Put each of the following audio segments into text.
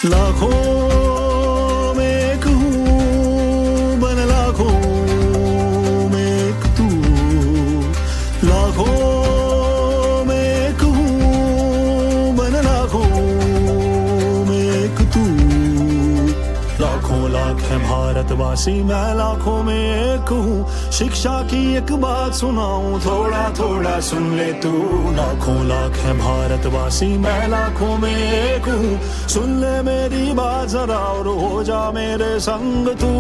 लाखों में एक हूँ बन लाखों में एक तू, लाखों में एक हूँ बन लाखों में एक तू। लाखों लाख है भारतवासी, मैं लाखों में एक हूँ। शिक्षा की एक बात सुनाऊं, थोड़ा थोड़ा सुन ले तू। लाखों लाख है भारतवासी, मैं लाखों में एक हूँ। सुन ले मेरी बात जरा और हो जा मेरे संग तू।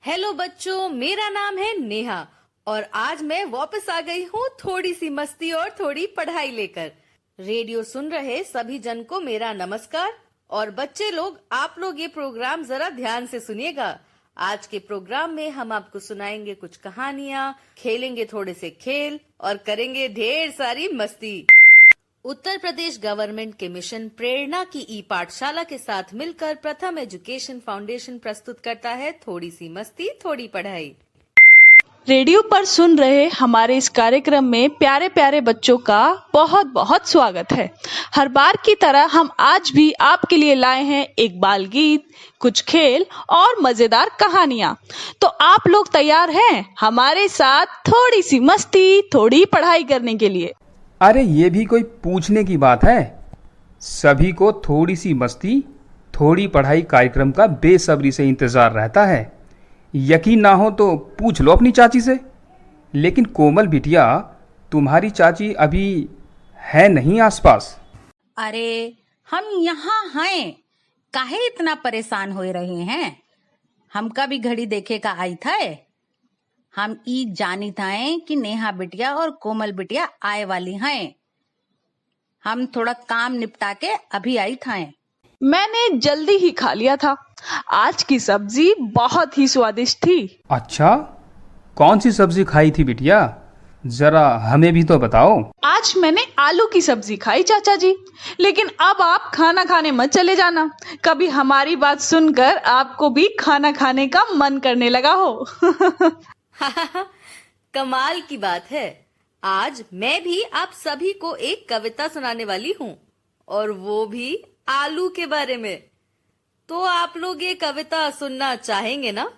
हेलो बच्चों, मेरा नाम है नेहा और आज मैं वापस आ गई हूँ थोड़ी सी मस्ती और थोड़ी पढ़ाई लेकर। रेडियो सुन रहे सभी जन को मेरा नमस्कार। और बच्चे लोग, आप लोग ये प्रोग्राम जरा ध्यान से सुनिएगा। आज के प्रोग्राम में हम आपको सुनाएंगे कुछ कहानियाँ, खेलेंगे थोड़े से खेल और करेंगे ढेर सारी मस्ती। उत्तर प्रदेश गवर्नमेंट के मिशन प्रेरणा की ई पाठशाला के साथ मिलकर प्रथम एजुकेशन फाउंडेशन प्रस्तुत करता है थोड़ी सी मस्ती थोड़ी पढ़ाई। रेडियो पर सुन रहे हमारे इस कार्यक्रम में प्यारे प्यारे बच्चों का बहुत बहुत स्वागत है। हर बार की तरह हम आज भी आपके लिए लाए हैं एक बाल गीत, कुछ खेल और मजेदार कहानियाँ। तो आप लोग तैयार हैं हमारे साथ थोड़ी सी मस्ती थोड़ी पढ़ाई करने के लिए? अरे ये भी कोई पूछने की बात है। सभी को थोड़ी सी मस्ती थोड़ी पढ़ाई कार्यक्रम का बेसब्री से इंतजार रहता है। यकीन ना हो तो पूछ लो अपनी चाची से। लेकिन कोमल बिटिया, तुम्हारी चाची अभी है नहीं आसपास? अरे हम यहाँ हैं, काहे इतना परेशान हो रहे हैं? हमका भी घड़ी देखे का आई था। हम ई जानी थाए कि नेहा बिटिया और कोमल बिटिया आए वाली हैं। हम थोड़ा काम निपटा के अभी आई थाए। मैंने जल्दी ही खा लिया था। आज की सब्जी बहुत ही स्वादिष्ट थी। अच्छा, कौन सी सब्जी खाई थी बिटिया? जरा हमें भी तो बताओ। आज मैंने आलू की सब्जी खाई चाचा जी। लेकिन अब आप खाना खाने मत चले जाना, कभी हमारी बात सुनकर आपको भी खाना खाने का मन करने लगा हो। कमाल की बात है। आज मैं भी आप सभी को एक कविता सुनाने वाली हूँ, और वो भी आलू के बारे में। तो आप लोग ये कविता सुनना चाहेंगे ना?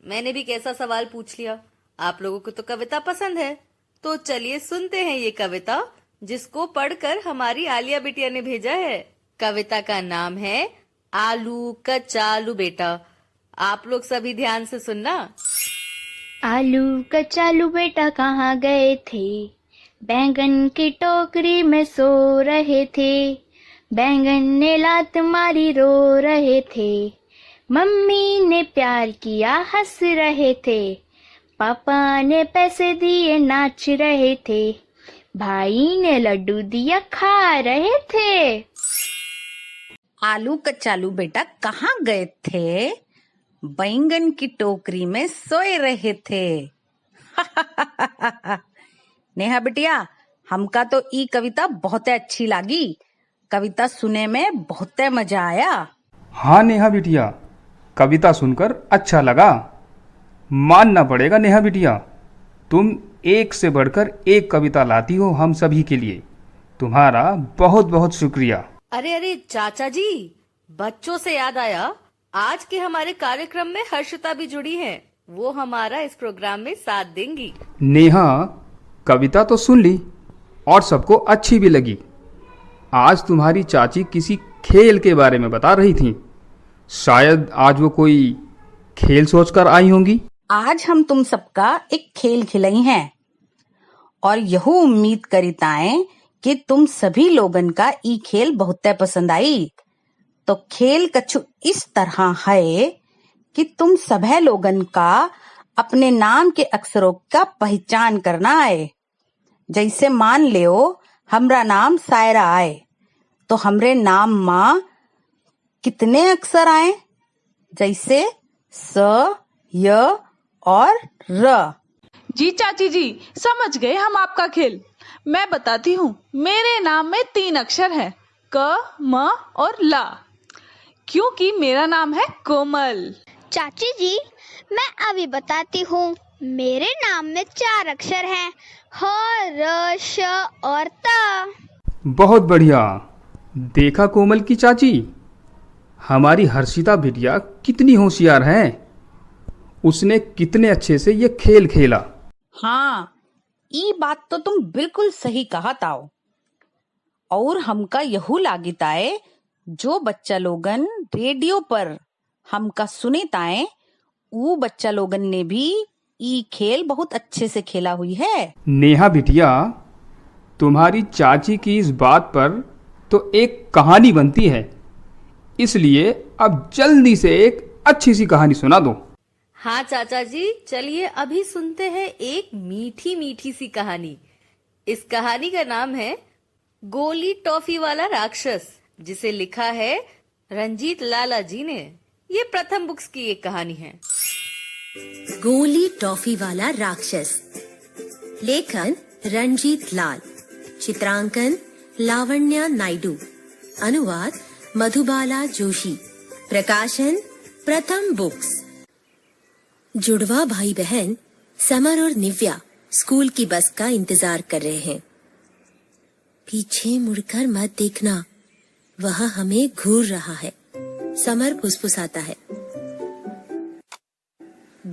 मैंने भी कैसा सवाल पूछ लिया। आप लोगों को तो कविता पसंद है, तो चलिए सुनते हैं ये कविता, जिसको पढ़कर हमारी आलिया बिटिया ने भेजा है। कविता का नाम है आलू कचालू बेटा। आप लोग सभी ध्यान से सुनना। आलू कचालू बेटा कहाँ गए थे? बैंगन की टोकरी में सो रहे थे। बैंगन ने लात मारी रो रहे थे। मम्मी ने प्यार किया हंस रहे थे। पापा ने पैसे दिए नाच रहे थे। भाई ने लड्डू दिया खा रहे थे। आलू कचालू बेटा कहाँ गए थे? बैंगन की टोकरी में सोए रहे थे। नेहा बिटिया, हमका तो ई कविता बहुत अच्छी लगी। कविता सुने में बहुत मजा आया। हाँ नेहा बिटिया, कविता सुनकर अच्छा लगा। मानना पड़ेगा नेहा बिटिया, तुम एक से बढ़कर एक कविता लाती हो हम सभी के लिए। तुम्हारा बहुत बहुत शुक्रिया। अरे अरे चाचा जी, बच्चों से याद आया, आज के हमारे कार्यक्रम में हर्षिता भी जुड़ी है। वो हमारा इस प्रोग्राम में साथ देंगी। नेहा, कविता तो सुन ली और सबको अच्छी भी लगी। आज तुम्हारी चाची किसी खेल के बारे में बता रही थी। शायद आज वो कोई खेल सोचकर आई होंगी। आज हम तुम सबका एक खेल खिलाई हैं और यह उम्मीद करिताएं कि तुम सभी लोगन का ई खेल बहुत पसंद आई। तो खेल कछु इस तरह है कि तुम सभी लोगन का अपने नाम के अक्षरों का पहचान करना है। जैसे मान लो हमरा नाम सायरा आए, तो हमरे नाम माँ कितने अक्षर आए? जैसे स, य और र। जी चाची जी, समझ गए हम आपका खेल। मैं बताती हूँ। मेरे नाम में 3 अक्षर हैं, क, म और ला, क्योंकि मेरा नाम है कोमल। चाची जी, मैं अभी बताती हूँ। मेरे नाम में 4 अक्षर हैं, ह, र, श और त। बहुत बढ़िया। देखा कोमल की चाची, हमारी हर्षिता बिटिया कितनी होशियार है। उसने कितने अच्छे से ये खेल खेला। हाँ, ई बात तो तुम बिल्कुल सही कहा ताओ। और हमका यहू लागिता है जो बच्चा लोगन रेडियो पर हमका सुने ताए ऊ बच्चा लोगन ने भी ई खेल बहुत अच्छे से खेला हुई है। नेहा बिटिया, तुम्हारी चाची की इस बात पर तो एक कहानी बनती है, इसलिए अब जल्दी से एक अच्छी सी कहानी सुना दो। हाँ चाचा जी, चलिए अभी सुनते हैं एक मीठी मीठी सी कहानी। इस कहानी का नाम है गोली टॉफी वाला राक्षस, जिसे लिखा है रंजीत लाला जी ने। ये प्रथम बुक्स की एक कहानी है। गोली टॉफी वाला राक्षस। लेखन रंजीत लाल, चित्रांकन लावण्या नायडू, अनुवाद मधुबाला जोशी, प्रकाशन प्रथम बुक्स। जुड़वा भाई बहन समर और निव्या स्कूल की बस का इंतजार कर रहे हैं। पीछे मुड़कर मत देखना, वह हमें घूर रहा है, समर फुसफुसाता है।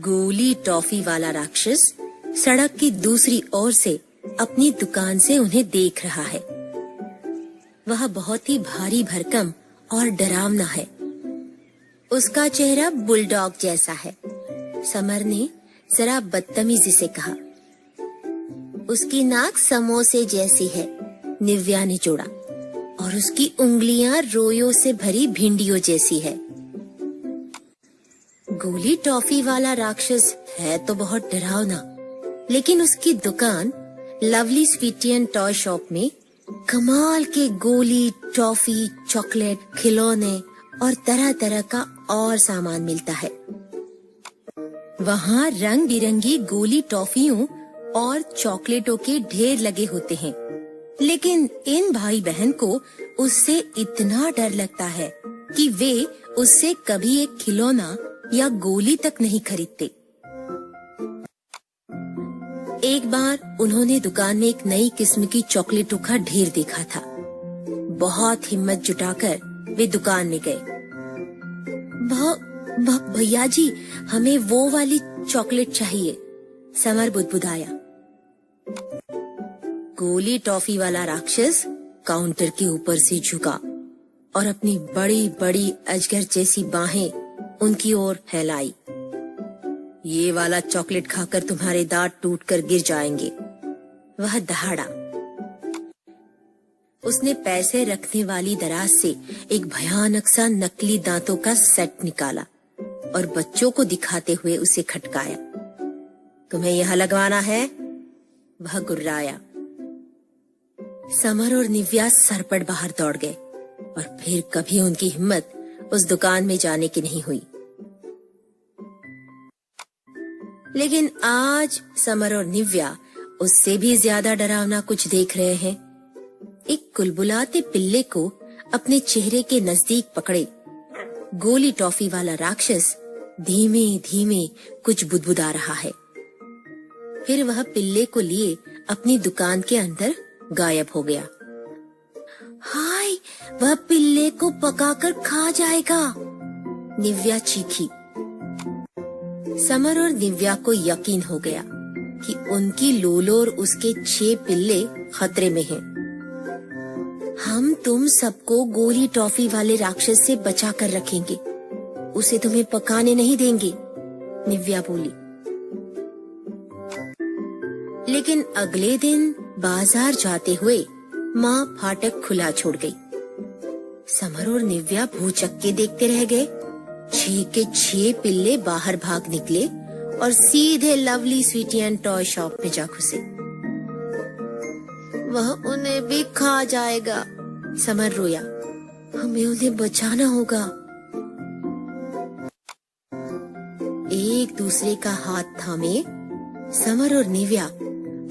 गोली टॉफी वाला राक्षस सड़क की दूसरी ओर से अपनी दुकान से उन्हें देख रहा है। वह बहुत ही भारी भरकम और डरावना है। उसका चेहरा बुलडॉग जैसा है। समर ने जरा बदतमीजी से कहा। उसकी नाक समोसे जैसी है, निव्या ने जोड़ा, और उसकी उंगलियां रोयों से भरी भिंडियों जैसी है। गोली टॉफी वाला राक्षस है तो बहुत डरावना, लेकिन उसकी दुकान lovely sweetie and toy shop में कमाल के गोली, टॉफी, चॉकलेट, खिलौने और तरह तरह का और सामान मिलता है। वहाँ रंग बिरंगी गोली टॉफियों और चॉकलेटों के ढेर लगे होते हैं, लेकिन इन भाई बहन को उससे इतना डर लगता है कि वे उससे कभी एक खिलौना या गोली तक नहीं खरीदते। एक बार उन्होंने दुकान में एक नई किस्म की चॉकलेटों का ढेर देखा था। बहुत हिम्मत जुटाकर वे दुकान में गए। भैया जी, हमें वो वाली चॉकलेट चाहिए, समर बुदबुदाया। गोली टॉफी वाला राक्षस काउंटर के ऊपर से झुका और अपनी बड़ी बड़ी अजगर जैसी बाहें उनकी ओर फैलाई। ये वाला चॉकलेट खाकर तुम्हारे दांत टूटकर गिर जाएंगे, वह दहाड़ा। उसने पैसे रखने वाली दराज से एक भयानक सा नकली दांतों का सेट निकाला और बच्चों को दिखाते हुए उसे खटकाया। तुम्हें यह लगवाना है? वह गुर्राया। समर और निव्या सरपट बाहर दौड़ गए और फिर कभी उनकी हिम्मत उस दुकान में जाने की नहीं हुई। लेकिन आज समर और निव्या उससे भी ज्यादा डरावना कुछ देख रहे हैं। एक कुलबुलाते पिल्ले को अपने चेहरे के नजदीक पकड़े गोली टॉफी वाला राक्षस धीमे धीमे कुछ बुदबुदा रहा है। फिर वह पिल्ले को लिए अपनी दुकान के अंदर गायब हो गया। हाय, वह पिल्ले को पकाकर खा जाएगा, निव्या चीखी। समर और निव्या को यकीन हो गया कि उनकी लोलो और उसके 6 पिल्ले खतरे में हैं। हम तुम सबको गोली टॉफी वाले राक्षस से बचा कर रखेंगे, उसे तुम्हें पकाने नहीं देंगे, निव्या बोली। लेकिन अगले दिन बाजार जाते हुए माँ फाटक खुला छोड़ गई। समर और निव्या भूचक्के देखते रह गए। 6 के 6 पिल्ले बाहर भाग निकले और सीधे lovely sweetie and toy shop में जा घुसे। वह उन्हें भी खा जाएगा, समर रोया। हमें उन्हें बचाना होगा। एक दूसरे का हाथ थामे समर और निव्या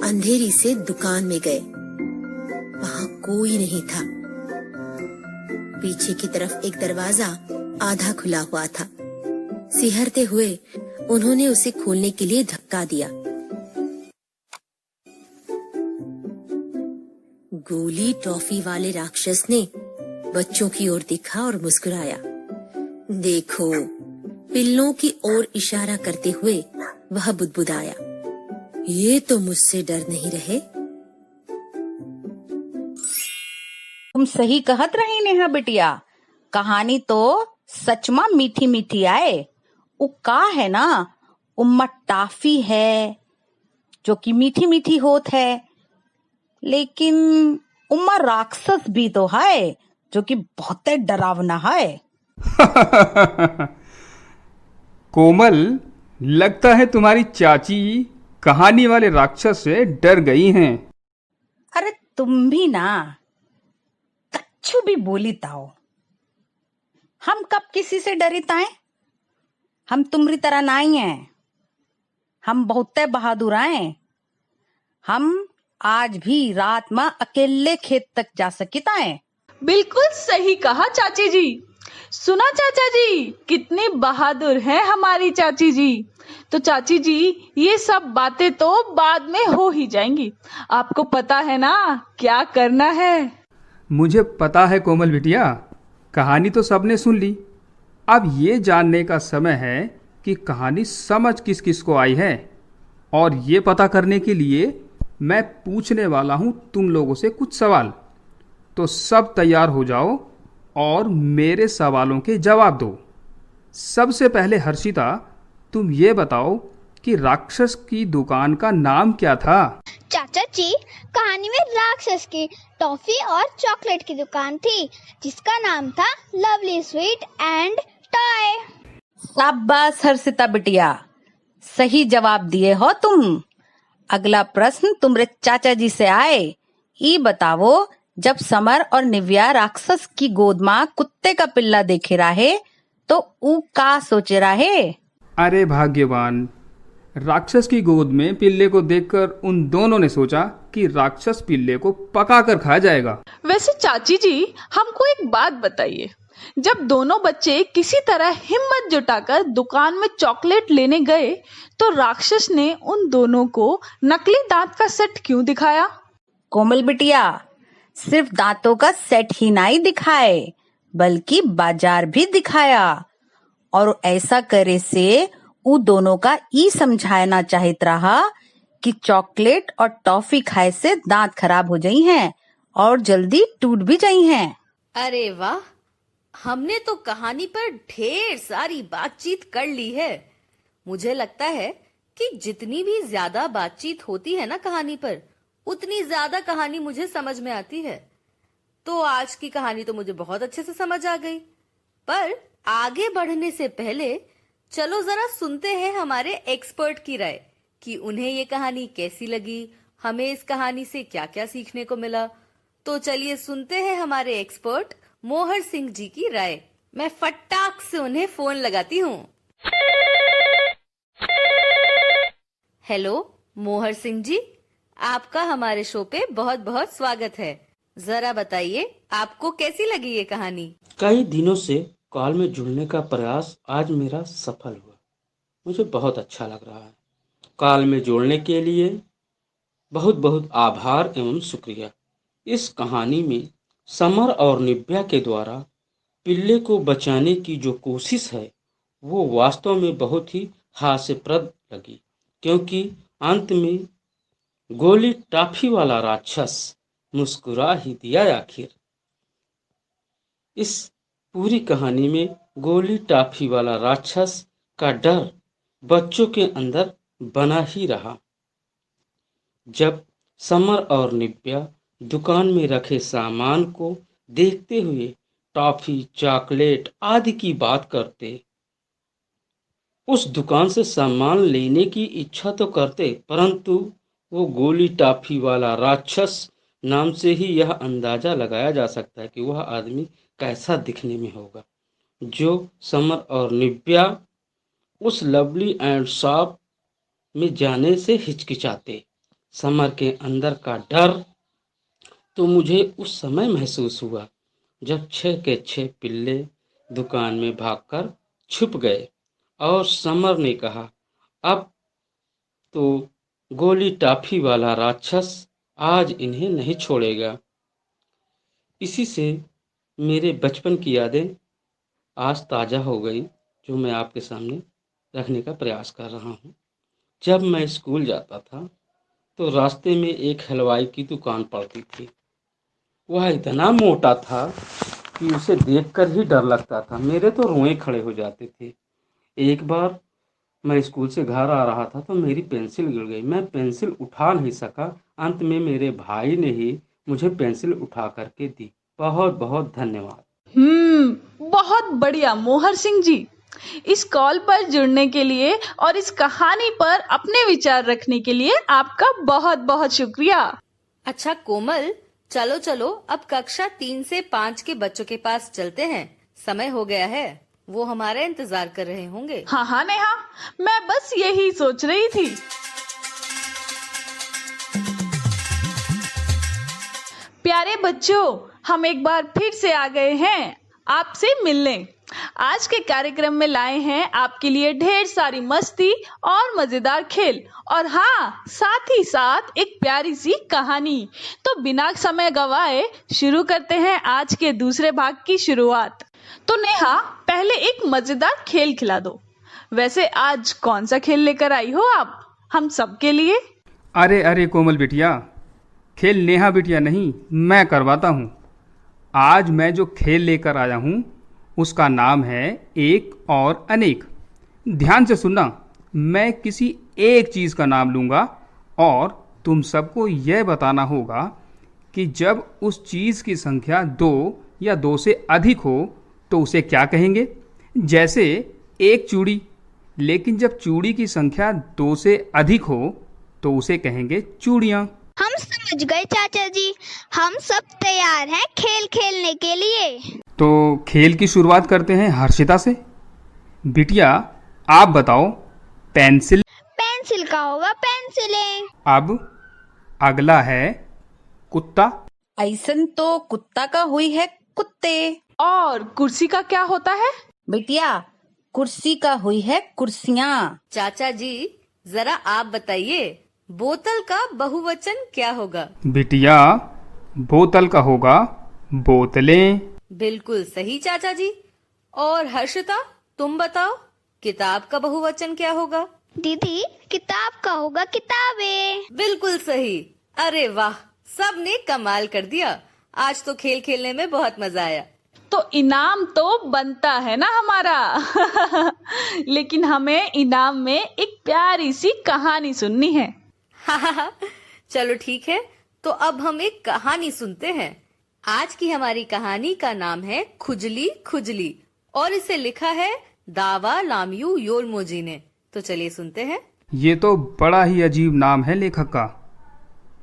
अंधेरी से दुकान में गए। वहाँ कोई नहीं था। पीछे की तरफ एक दरवाजा आधा खुला हुआ था। सिहरते हुए उन्होंने उसे खोलने के लिए धक्का दिया। गोली टॉफी वाले राक्षस ने बच्चों की ओर देखा और मुस्कुराया। देखो, पिल्लों की ओर इशारा करते हुए वह बुदबुदाया, ये तो मुझसे डर नहीं रहे। तुम सही कहत रही नेहा बिटिया, कहानी तो सच में मीठी मीठी आए। उ का है ना, उम्मा टाफी है जो कि मीठी मीठी होत है, लेकिन उम्मा राक्षस भी तो है जो कि बहुत डरावना है। कोमल, लगता है तुम्हारी चाची कहानी वाले राक्षस से डर गई हैं। अरे तुम भी ना कच्छु भी बोली ताओ। हम कब किसी से डरी ताए? हम तुम्हारी तरह नहीं हैं। हम बहुत बहादुर हैं। हम आज भी रात में अकेले खेत तक जा सकिता हैं। बिल्कुल सही कहा चाची जी। सुना चाचा जी, कितनी बहादुर है हमारी चाची जी। तो चाची जी, ये सब बातें तो बाद में हो ही जाएंगी। आपको पता है ना क्या करना है? मुझे पता है कोमल बिटिया, कहानी तो सबने सुन ली। अब ये जानने का समय है कि कहानी समझ किस किस को आई है, और ये पता करने के लिए मैं पूछने वाला हूँ तुम लोगों से कुछ सवाल। तो सब तैयार हो जाओ और मेरे सवालों के जवाब दो। सबसे पहले हर्षिता, तुम ये बताओ कि राक्षस की दुकान का नाम क्या था? चाचा जी, कहानी में राक्षस की टॉफी और चॉकलेट की दुकान थी जिसका नाम था लवली स्वीट एंड टॉय। शाबाश हर्षिता बिटिया, सही जवाब दिए हो तुम। अगला प्रश्न तुम्हारे चाचा जी से आए। ये बताओ, जब समर और निव्या राक्षस की गोद में कुत्ते का पिल्ला देखे रहे तो ऊ का सोचे रहे? अरे भाग्यवान, राक्षस की गोद में पिल्ले को देखकर उन दोनों ने सोचा कि राक्षस पिल्ले को पकाकर खा जाएगा। वैसे चाची जी, हमको एक बात बताइए, जब दोनों बच्चे किसी तरह हिम्मत जुटाकर दुकान में चॉकलेट लेने गए तो राक्षस ने उन दोनों को नकली दांत का सेट क्यों दिखाया? कोमल बिटिया, सिर्फ दांतों का सेट ही नहीं दिखाए बल्कि बाजार भी दिखाया, और ऐसा करे से उ दोनों का ई समझाना चाहिए रहा कि चॉकलेट और टॉफी खाए से दांत खराब हो जाई हैं और जल्दी टूट भी जाई हैं। अरे वाह, हमने तो कहानी पर ढेर सारी बातचीत कर ली है। मुझे लगता है कि जितनी भी ज्यादा बातचीत होती है ना कहानी पर, उतनी ज्यादा कहानी मुझे समझ में आती है। तो आज की कहानी तो मुझे बहुत अच्छे से समझ आ गई, पर आगे बढ़ने से पहले चलो जरा सुनते हैं हमारे एक्सपर्ट की राय कि उन्हें ये कहानी कैसी लगी, हमें इस कहानी से क्या क्या सीखने को मिला। तो चलिए सुनते हैं हमारे एक्सपर्ट मोहर सिंह जी की राय। मैं फटाक से उन्हें फोन लगाती हूँ। हेलो मोहर सिंह जी, आपका हमारे शो पे बहुत बहुत स्वागत है। जरा बताइए आपको कैसी लगी ये कहानी? कई दिनों से कॉल में जुड़ने का प्रयास आज मेरा सफल हुआ। मुझे बहुत अच्छा लग रहा है। कॉल में जुड़ने के लिए बहुत बहुत आभार एवं शुक्रिया। इस कहानी में समर और निव्या के द्वारा पिल्ले को बचाने की जो कोशिश है वो वास्तव में बहुत ही हास्यप्रद लगी, क्योंकि अंत में गोली टाफी वाला राक्षस मुस्कुरा ही दिया। आखिर इस पूरी कहानी में गोली टाफी वाला राक्षस का डर बच्चों के अंदर बना ही रहा। जब समर और निव्या दुकान में रखे सामान को देखते हुए टॉफी, चॉकलेट आदि की बात करते, उस दुकान से सामान लेने की इच्छा तो करते, परंतु वो गोली टाफी वाला राक्षस नाम से ही यह अंदाजा लगाया जा सकता है कि वह आदमी कैसा दिखने में होगा। जो समर और निव्या उस लवली एंड शॉप में जाने से हिचकिचाते। समर के अंदर का डर तो मुझे उस समय महसूस हुआ जब 6 के 6 पिल्ले दुकान में भागकर छुप गए और समर ने कहा, अब तो गोली टाफी वाला राक्षस आज इन्हें नहीं छोड़ेगा। इसी से मेरे बचपन की यादें आज ताज़ा हो गई, जो मैं आपके सामने रखने का प्रयास कर रहा हूँ। जब मैं स्कूल जाता था तो रास्ते में एक हलवाई की दुकान पड़ती थी। वह इतना मोटा था कि उसे देखकर ही डर लगता था, मेरे तो रोए खड़े हो जाते थे। एक बार मैं स्कूल से घर आ रहा था तो मेरी पेंसिल गिर गई। मैं पेंसिल उठा नहीं सका। अंत में मेरे भाई ने ही मुझे पेंसिल उठा करके दी। बहुत बहुत धन्यवाद। बहुत बढ़िया मोहर सिंह जी। इस कॉल पर जुड़ने के लिए और इस कहानी पर अपने विचार रखने के लिए आपका बहुत बहुत शुक्रिया। अच्छा कोमल, चलो चलो अब कक्षा 3 से 5 के बच्चों के पास चलते हैं। समय हो गया है, वो हमारा इंतजार कर रहे होंगे। हाँ हाँ नेहा, मैं बस यही सोच रही थी। प्यारे बच्चों, हम एक बार फिर से आ गए हैं आपसे मिलने। आज के कार्यक्रम में लाए हैं आपके लिए ढेर सारी मस्ती और मजेदार खेल, और हाँ, साथ ही साथ एक प्यारी सी कहानी। तो बिना समय गवाए शुरू करते हैं आज के दूसरे भाग की शुरुआत। तो नेहा, पहले एक मजेदार खेल खिला दो। वैसे आज कौन सा खेल लेकर आई हो आप हम सबके लिए? अरे अरे कोमल बिटिया, खेल नेहा बिटिया नहीं, मैं करवाता हूँ। आज मैं जो खेल लेकर आया हूँ उसका नाम है एक और अनेक। ध्यान से सुनना, मैं किसी एक चीज़ का नाम लूँगा और तुम सबको यह बताना होगा कि जब उस चीज़ की संख्या 2 या 2 से अधिक हो तो उसे क्या कहेंगे। जैसे एक चूड़ी, लेकिन जब चूड़ी की संख्या 2 से अधिक हो तो उसे कहेंगे चूड़ियाँ। हम समझ गए चाचा जी, हम सब तैयार हैं खेल खेलने के लिए। तो खेल की शुरुआत करते हैं हर्षिता से। बिटिया आप बताओ, पेंसिल। पेंसिल का होगा पेंसिलें। अब अगला है कुत्ता। ऐसन तो कुत्ता का हुई है कुत्ते। और कुर्सी का क्या होता है? बिटिया कुर्सी का हुई है कुर्सियाँ। चाचा जी जरा आप बताइए, बोतल का बहुवचन क्या होगा? बिटिया बोतल का होगा बोतलें। बिल्कुल सही चाचा जी। और हर्षिता तुम बताओ, किताब का बहुवचन क्या होगा? दीदी किताब का होगा किताबें। बिल्कुल सही। अरे वाह, सबने कमाल कर दिया। आज तो खेल खेलने में बहुत मजा आया। तो इनाम तो बनता है ना हमारा। लेकिन हमें इनाम में एक प्यारी सी कहानी सुननी है। चलो ठीक है, तो अब हम एक कहानी सुनते हैं। आज की हमारी कहानी का नाम है खुजली खुजली और इसे लिखा है दावा लामयू योलमो जी ने। तो चलिए सुनते हैं। ये तो बड़ा ही अजीब नाम है लेखक का,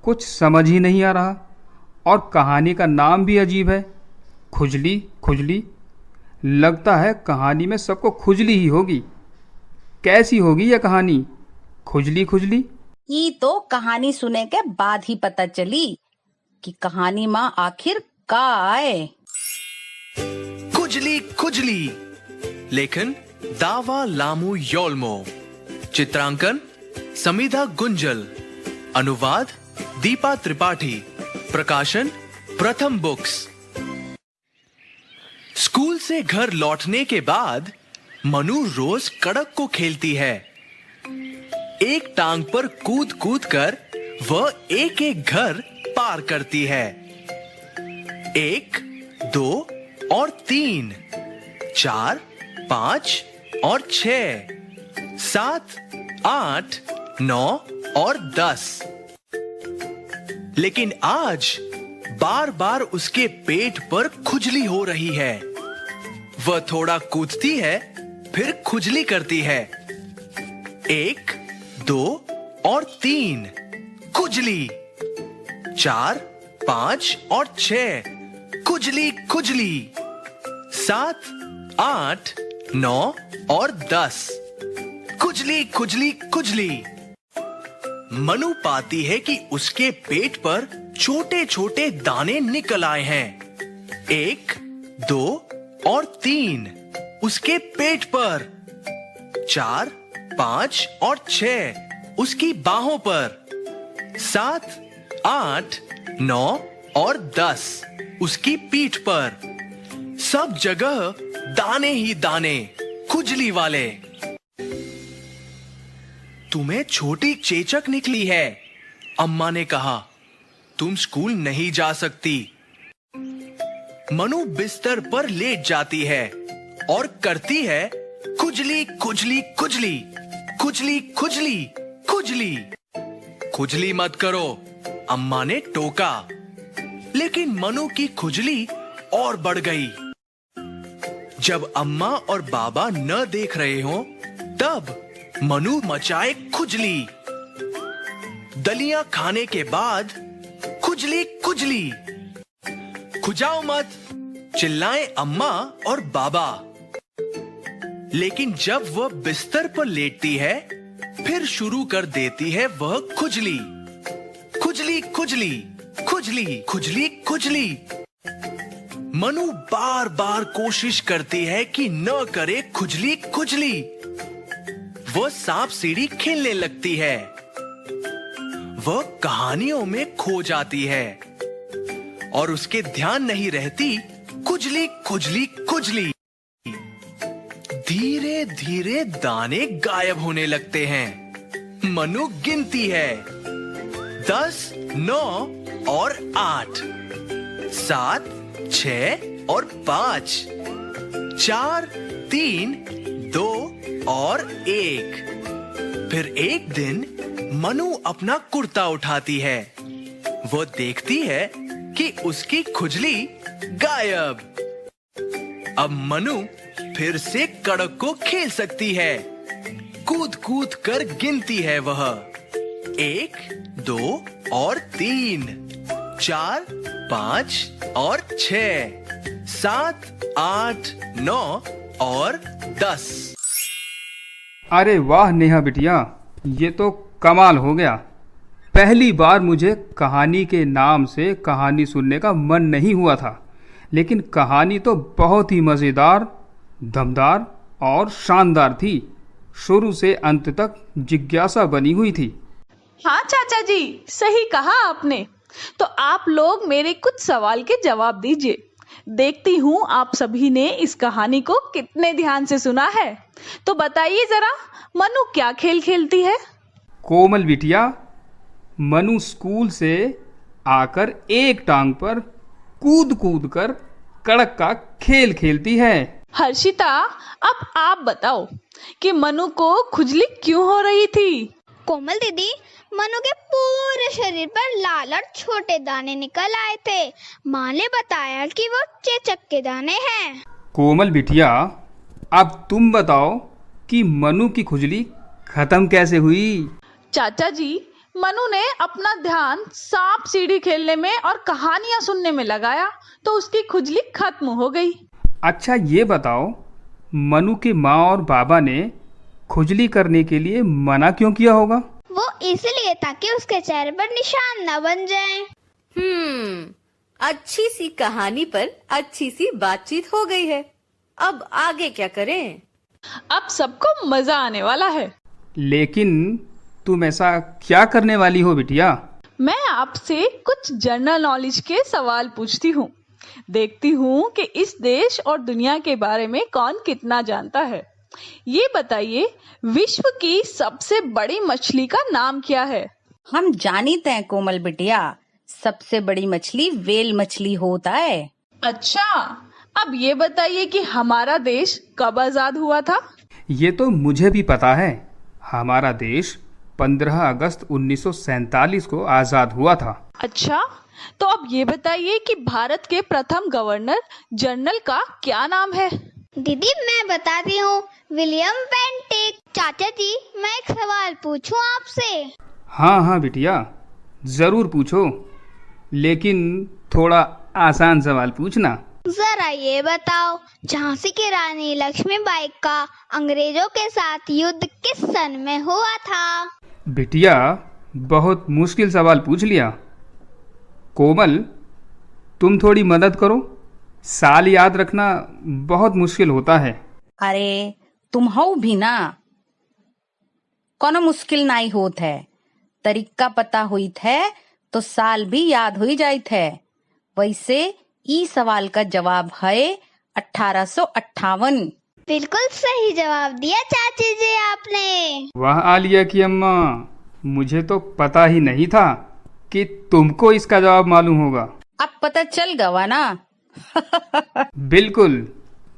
कुछ समझ ही नहीं आ रहा। और कहानी का नाम भी अजीब है, खुजली खुजली। लगता है कहानी में सबको खुजली ही होगी। कैसी होगी यह कहानी, खुजली खुजली? ये तो कहानी सुने के बाद ही पता चली कि कहानी माँ आखिर का आए। खुजली खुजली, लेखन दावा लामू योल्मो, चित्रांकन समिधा गुंजल, अनुवाद दीपा त्रिपाठी, प्रकाशन प्रथम बुक्स। स्कूल से घर लौटने के बाद मनु रोज कड़क को खेलती है। एक टांग पर कूद कूद कर वह एक एक घर पार करती है। 1, 2 और 3, 4, 5 और 6, 7, 8, 9 और 10। लेकिन आज बार बार उसके पेट पर खुजली हो रही है। वह थोड़ा कूदती है, फिर खुजली करती है। 1, 2 और 3, खुजली। 4, 5 और 6, खुजली खुजली। 7, 8, 9 और 10, खुजली खुजली खुजली। मनु पाती है कि उसके पेट पर छोटे छोटे दाने निकल आए हैं। 1, 2 और 3 उसके पेट पर। 4, 5 और 6 उसकी बाहों पर। 7, 8, 9 और 10 उसकी पीठ पर। सब जगह दाने ही दाने, खुजली वाले। तुम्हें छोटी चेचक निकली है, अम्मा ने कहा। तुम स्कूल नहीं जा सकती। मनु बिस्तर पर लेट जाती है और करती है खुजली खुजली खुजली, खुजली खुजली खुजली। खुजली मत करो, अम्मा ने टोका। लेकिन मनु की खुजली और बढ़ गई। जब अम्मा और बाबा न देख रहे हो, तब मनु मचाए खुजली। दलियां खाने के बाद खुजली खुजली। खुजाओ मत, चिल्लाएं अम्मा और बाबा। लेकिन जब वह बिस्तर पर लेटती है, फिर शुरू कर देती है वह खुजली। खुजली खुजली खुजली खुजली खुजली। मनु बार बार कोशिश करती है कि न करे खुजली खुजली। वह सांप सीढ़ी खेलने लगती है। वह कहानियों में खो जाती है और उसके ध्यान नहीं रहती खुजली खुजली खुजली। धीरे धीरे दाने गायब होने लगते हैं। मनु गिनती है 10, 9 और 8, 7, 6 और 5, 4, 3, 2 और 1। फिर एक दिन मनु अपना कुर्ता उठाती है। वो देखती है कि उसकी खुजली गायब। अब मनु फिर से कड़क को खेल सकती है। कूद कूद कर गिनती है वह 1, 2 और 3, 4, 5 और 6, 7, 8, 9 और 10। अरे वाह नेहा बिटिया, ये तो कमाल हो गया। पहली बार मुझे कहानी के नाम से कहानी सुनने का मन नहीं हुआ था, लेकिन कहानी तो बहुत ही मज़ेदार, दमदार और शानदार थी। शुरू से अंत तक जिज्ञासा बनी हुई थी। हाँ चाचा जी, सही कहा आपने। तो आप लोग मेरे कुछ सवाल के जवाब दीजिए। देखती हूँ आप सभी ने इस कहानी को कितने ध्यान से सुना है। तो बताइए जरा, मनु क्या खेल खेलती है? कोमल बिटिया, मनु स्कूल से आकर एक टांग पर कूद कूद कर कड़क का खेल खेलती है। हर्षिता, अब आप बताओ कि मनु को खुजली क्यों हो रही थी? कोमल दीदी, मनु के पूरे शरीर पर लाल और छोटे दाने निकल आए थे। माँ ने बताया कि वो चेचक के दाने हैं। कोमल बिटिया, अब तुम बताओ कि मनु की खुजली खत्म कैसे हुई? चाचा जी, मनु ने अपना ध्यान सांप सीढ़ी खेलने में और कहानियां सुनने में लगाया, तो उसकी खुजली खत्म हो गई। अच्छा ये बताओ, मनु के माँ और बाबा ने खुजली करने के लिए मना क्यों किया होगा? वो इसलिए ताकि उसके चेहरे पर निशान न बन जाए। अच्छी सी कहानी पर अच्छी सी बातचीत हो गई है। अब आगे क्या करें? अब सबको मजा आने वाला है। लेकिन तुम ऐसा क्या करने वाली हो बिटिया? मैं आपसे कुछ जनरल नॉलेज के सवाल पूछती हूँ। देखती हूँ कि इस देश और दुनिया के बारे में कौन कितना जानता है। ये बताइए, विश्व की सबसे बड़ी मछली का नाम क्या है? हम जानीते हैं कोमल बिटिया, सबसे बड़ी मछली व्हेल मछली होता है। अच्छा, अब ये बताइए कि हमारा देश कब आजाद हुआ था? ये तो मुझे भी पता है। हमारा देश 15 अगस्त 1947 को आजाद हुआ था। अच्छा, तो अब ये बताइए कि भारत के प्रथम गवर्नर जनरल का क्या नाम है? दीदी, मैं बताती हूँ, विलियम पेंटिक। चाचा जी, मैं एक सवाल पूछूं आपसे? हाँ बिटिया, जरूर पूछो, लेकिन थोड़ा आसान सवाल पूछना। जरा ये बताओ, झांसी की रानी लक्ष्मीबाई का अंग्रेजों के साथ युद्ध किस सन में हुआ था? बिटिया, बहुत मुश्किल सवाल पूछ लिया। कोमल, तुम थोड़ी मदद करो। साल याद रखना बहुत मुश्किल होता है। अरे तुम हो भी ना, कोनो मुश्किल नहीं होत है। तरीका पता हुई थे तो साल भी याद हुई जाइत है। वैसे ई सवाल का जवाब है 1858। बिल्कुल सही जवाब दिया चाची जी आपने। वाह आलिया की अम्मा, मुझे तो पता ही नहीं था कि तुमको इसका जवाब मालूम होगा। अब पता चल गया ना। बिल्कुल,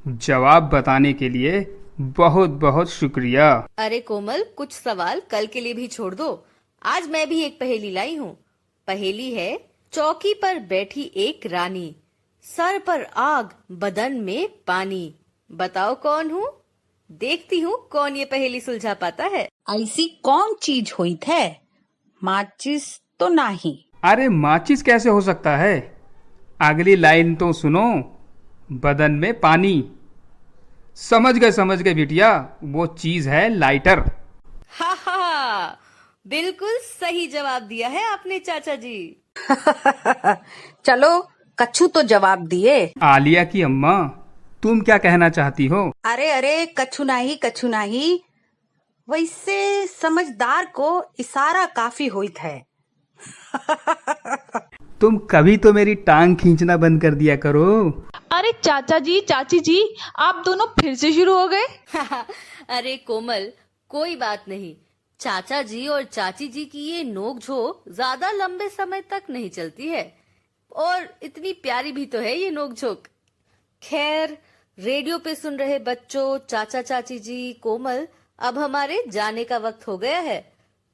जवाब बताने के लिए बहुत बहुत शुक्रिया। अरे कोमल, कुछ सवाल कल के लिए भी छोड़ दो। आज मैं भी एक पहेली लाई हूँ। पहेली है, चौकी पर बैठी एक रानी, सर पर आग बदन में पानी, बताओ कौन हूँ? देखती हूँ कौन ये पहेली सुलझा पाता है। ऐसी कौन चीज हुई थे? माचिस तो नहीं। अरे माचिस कैसे हो सकता है? अगली लाइन तो सुनो, बदन में पानी। समझ गए बिटिया, वो चीज है लाइटर। हा हा, बिल्कुल सही जवाब दिया है आपने चाचा जी। चलो, कच्छू तो जवाब दिए। आलिया की अम्मा, तुम क्या कहना चाहती हो? अरे कच्छू नहीं। वैसे समझदार को इशारा काफी हुई है। तुम कभी तो मेरी टांग खींचना बंद कर दिया करो। अरे चाचा जी, चाची जी, आप दोनों फिर से शुरू हो गए। अरे कोमल, कोई बात नहीं। चाचा जी और चाची जी की ये नोकझोंक ज्यादा लंबे समय तक नहीं चलती है, और इतनी प्यारी भी तो है ये नोकझोंक। खैर, रेडियो पे सुन रहे बच्चों, चाचा चाची जी, कोमल, अब हमारे जाने का वक्त हो गया है,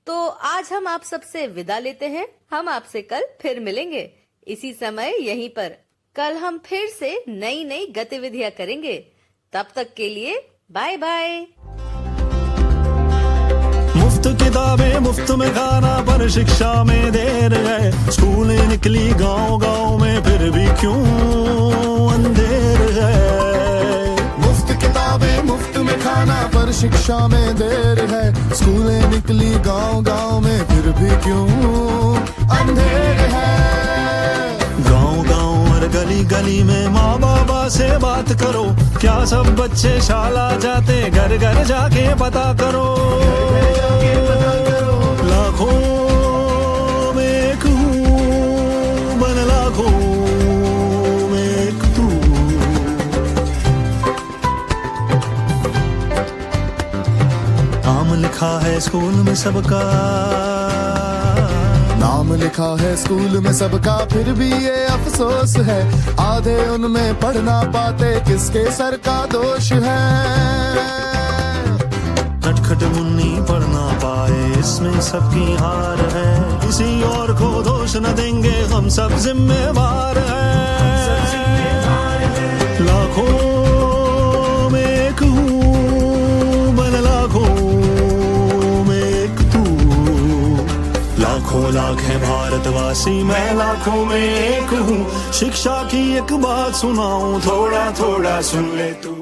तो आज हम आप सबसे विदा लेते हैं। हम आपसे कल फिर मिलेंगे इसी समय यहीं पर। कल हम फिर से नई गतिविधियां करेंगे। तब तक के लिए बाय बाय। मुफ्त किताबें मुफ्त में खाना, पर शिक्षा में देर है। स्कूलें निकली गांव में, फिर भी क्यों अंधेर है। मुफ्त किताबें मुफ्त में खाना, पर शिक्षा में देर है। स्कूलें निकली गांव में, फिर भी क्यों अंधेर है। गांव और गली में माँ बाबा से बात करो, क्या सब बच्चे शाला जाते? घर जाके पता करो। लाखों में एक हूँ, बन लाखों में एक तू। नाम लिखा है स्कूल में सबका, नाम लिखा है स्कूल में सबका, फिर भी ये अफसोस है, आधे उनमें पढ़ ना पाते, किसके सर का दोष है। नटखट मुन्नी पढ़ ना पाए, इसमें सबकी हार है। किसी और को दोष न देंगे, हम सब जिम्मेवार हैं। लाखों में एक हूँ, बन लाखों में एक तू। लाखों लाख है भारतवासी, मैं लाखों में एक हूँ। शिक्षा की एक बात सुनाऊं, थोड़ा थोड़ा सुन ले तू।